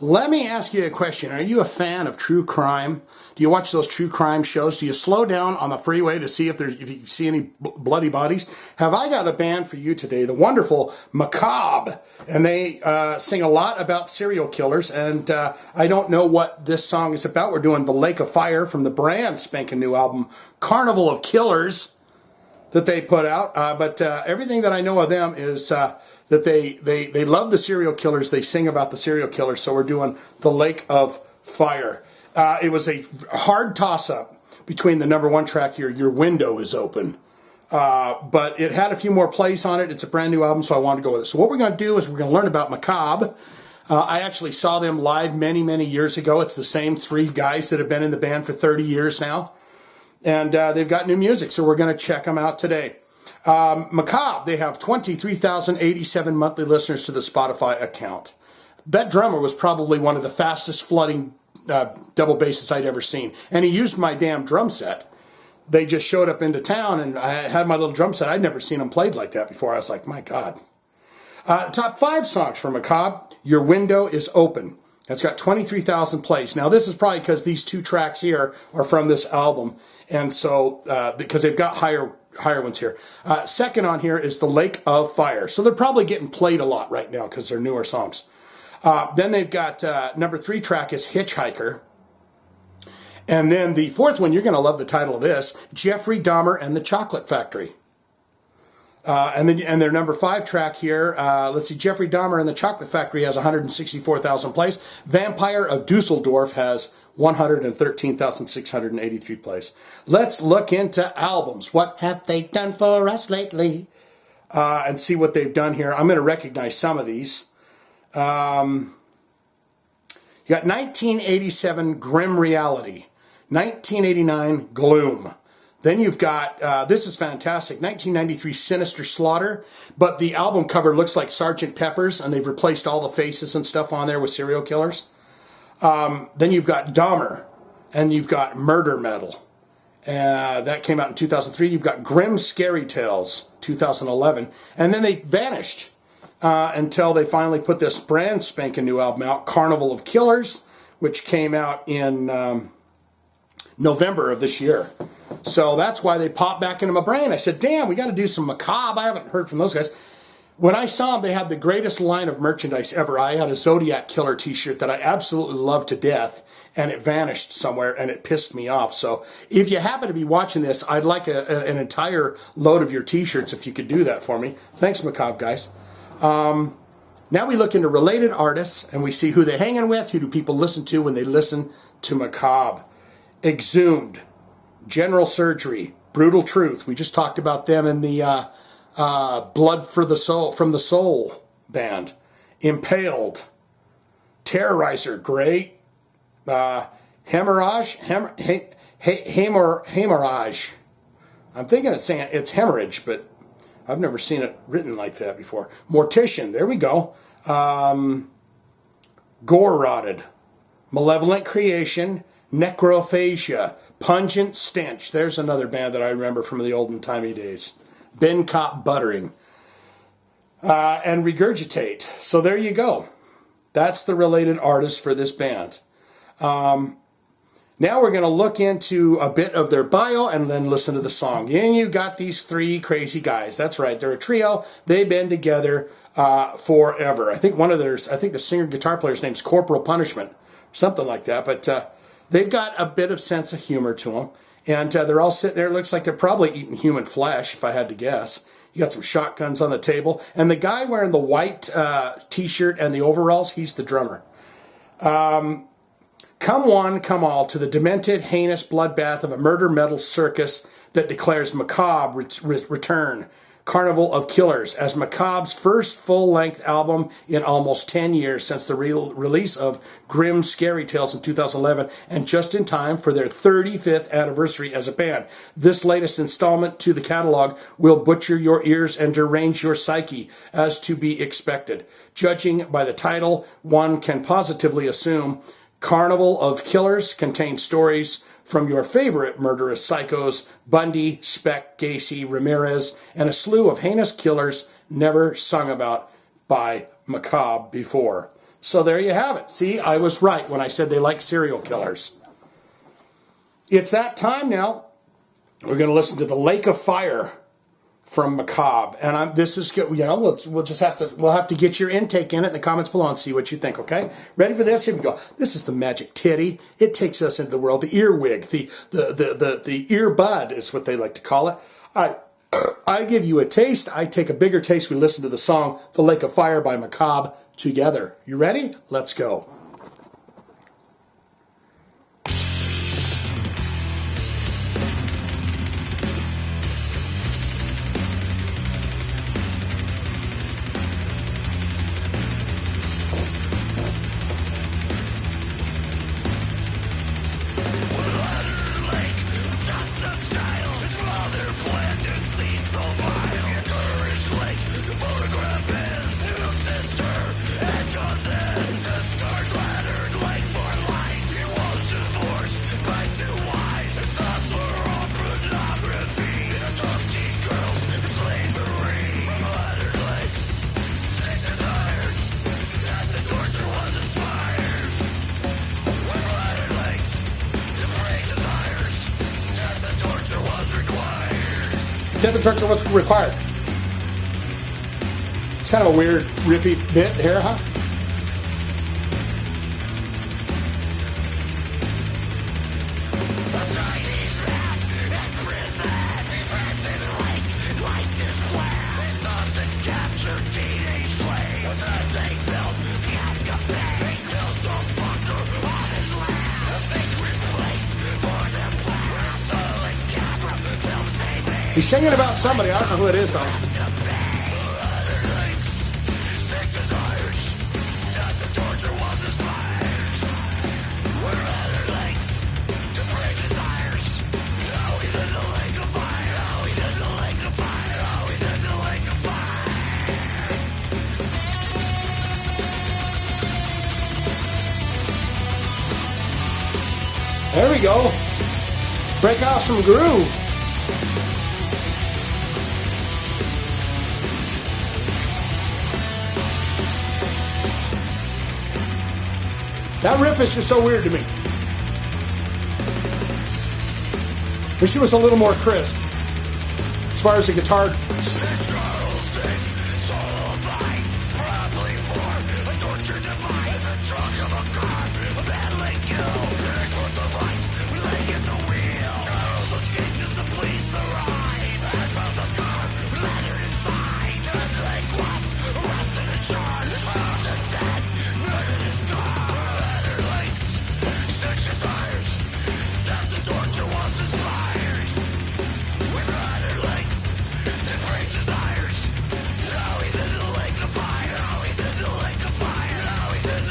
Let me ask you a question. Are you a fan of true crime? Do you watch those true crime shows? Do you slow down on the freeway to see if you see any bloody bodies? Have I got a band for you today, the wonderful Macabre. And they sing a lot about serial killers, and I don't know what this song is about. We're doing The Lake of Fire from the brand spanking new album, Carnival of Killers, that they put out. But everything that I know of them is that they love the serial killers. They sing about the serial killers. So we're doing The Lake of Fire. It was a hard toss-up between the number one track here, Your Window is Open. But it had a few more plays on it. It's a brand new album, so I wanted to go with it. So what we're going to do is we're going to learn about Macabre. I actually saw them live many, many years ago. It's the same three guys that have been in the band for 30 years now. And they've got new music, so we're going to check them out today. Macabre, they have 23,087 monthly listeners to the Spotify account. That drummer was probably one of the fastest flooding double basses I'd ever seen. And he used my damn drum set. They just showed up into town, and I had my little drum set. I'd never seen them played like that before. I was like, my God. Top 5 songs for Macabre, Your Window is Open. That's got 23,000 plays. Now, this is probably because these two tracks here are from this album, and so because they've got higher ones here. Second on here is The Lake of Fire. So they're probably getting played a lot right now because they're newer songs. Then they've got number 3 track is Hitchhiker. And then the fourth one, you're going to love the title of this, Jeffrey Dahmer and the Chocolate Factory. And their number 5 track here, let's see, Jeffrey Dahmer and the Chocolate Factory has 164,000 plays. Vampire of Dusseldorf has 113,683 plays. Let's look into albums. What have they done for us lately? And see what they've done here. I'm going to recognize some of these. You got 1987 Grim Reality, 1989 Gloom. Then you've got, this is fantastic, 1993 Sinister Slaughter, but the album cover looks like Sgt. Pepper's, and they've replaced all the faces and stuff on there with serial killers. Then you've got Dahmer, and you've got Murder Metal. That came out in 2003. You've got Grim Scary Tales, 2011. And then they vanished until they finally put this brand spanking new album out, Carnival of Killers, which came out in November of this year. So that's why they popped back into my brain. I said, damn, we got to do some Macabre. I haven't heard from those guys. When I saw them, they had the greatest line of merchandise ever. I had a Zodiac Killer t-shirt that I absolutely loved to death, and it vanished somewhere, and it pissed me off. So if you happen to be watching this, I'd like an entire load of your t-shirts if you could do that for me. Thanks, Macabre, guys. Now we look into related artists, and we see who they're hanging with, who do people listen to when they listen to Macabre. Exhumed, General Surgery, Brutal Truth. We just talked about them in the Blood for the Soul, from the Soul band. Impaled, Terrorizer, great. Hemorrhage. I'm thinking it's hemorrhage, but I've never seen it written like that before. Mortician, there we go. Gore Rotted, Malevolent Creation, Necrophagia, Pungent Stench. There's another band that I remember from the olden-timey days. Ben Cop Buttering. And Regurgitate. So there you go. That's the related artist for this band. Now we're going to look into a bit of their bio and then listen to the song. And you got these 3 crazy guys. That's right. They're a trio. They've been together forever. I think the singer guitar player's name's Corporal Punishment. Something like that. But they've got a bit of sense of humor to them. And they're all sitting there. It looks like they're probably eating human flesh, if I had to guess. You got some shotguns on the table. And the guy wearing the white t-shirt and the overalls, he's the drummer. Come one, come all, to the demented, heinous bloodbath of a murder metal circus that declares Macabre return. Carnival of Killers, as Macabre's first full-length album in almost 10 years since the release of Grim Scary Tales in 2011, and just in time for their 35th anniversary as a band. This latest installment to the catalog will butcher your ears and derange your psyche, as to be expected. Judging by the title, one can positively assume Carnival of Killers contains stories from your favorite murderous psychos, Bundy, Speck, Gacy, Ramirez, and a slew of heinous killers never sung about by Macabre before. So there you have it. See, I was right when I said they like serial killers. It's that time now. We're going to listen to The Lake of Fire from Macabre. And this is good. You know, we'll have to get your intake in it in the comments below and see what you think, okay? Ready for this? Here we go. This is the magic titty. It takes us into the world. The earwig, the earbud is what they like to call it. I give you a taste. I take a bigger taste. We listen to the song The Lake of Fire by Macabre together. You ready? Let's go. Death and torture was required. Kind of a weird riffy bit here, huh? He's singing about somebody. I don't know who it is, though. There we go. Break off some groove. That riff is just so weird to me. Wish it was a little more crisp as far as the guitar.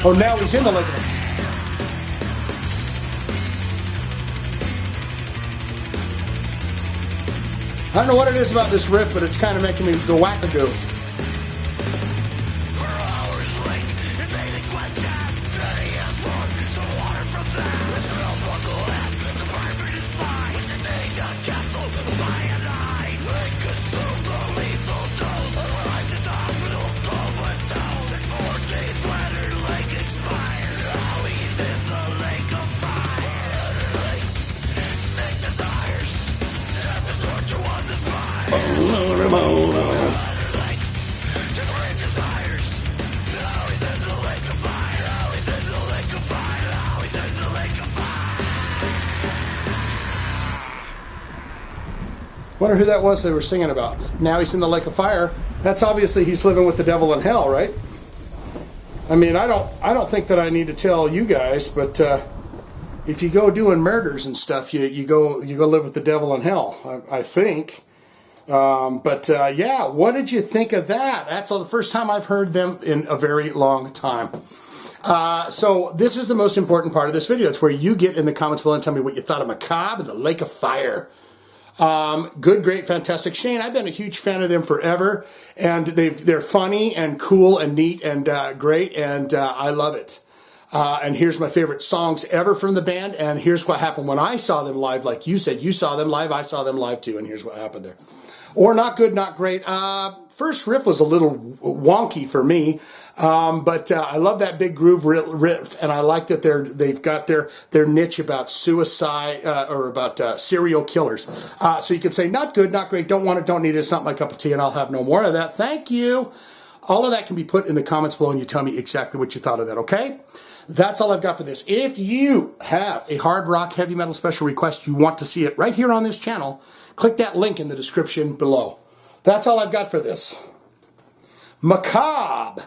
Oh, now he's in the lake of fire. I don't know what it is about this riff, but it's kind of making me go wackadoo. Wonder who that was they were singing about. Now he's in the lake of fire. That's obviously he's living with the devil in hell, right? I mean, I don't think that I need to tell you guys, but if you go doing murders and stuff, you go live with the devil in hell. I think. Yeah, what did you think of that? That's the first time I've heard them in a very long time. So this is the most important part of this video. It's where you get in the comments below and tell me what you thought of Macabre and the Lake of Fire. Good, great, fantastic. Shane, I've been a huge fan of them forever, and they're funny and cool and neat and great, and I love it. And here's my favorite songs ever from the band, and here's what happened when I saw them live. Like you said, you saw them live, I saw them live too, and here's what happened there. Or not good, not great. First riff was a little wonky for me. But I love that big groove riff, and I like that they've got their niche about suicide or about serial killers. So you can say, not good, not great, don't want it, don't need it, it's not my cup of tea, and I'll have no more of that. Thank you. All of that can be put in the comments below, and you tell me exactly what you thought of that, okay? That's all I've got for this. If you have a hard rock, heavy metal special request, you want to see it right here on this channel, click that link in the description below. That's all I've got for this. Macabre.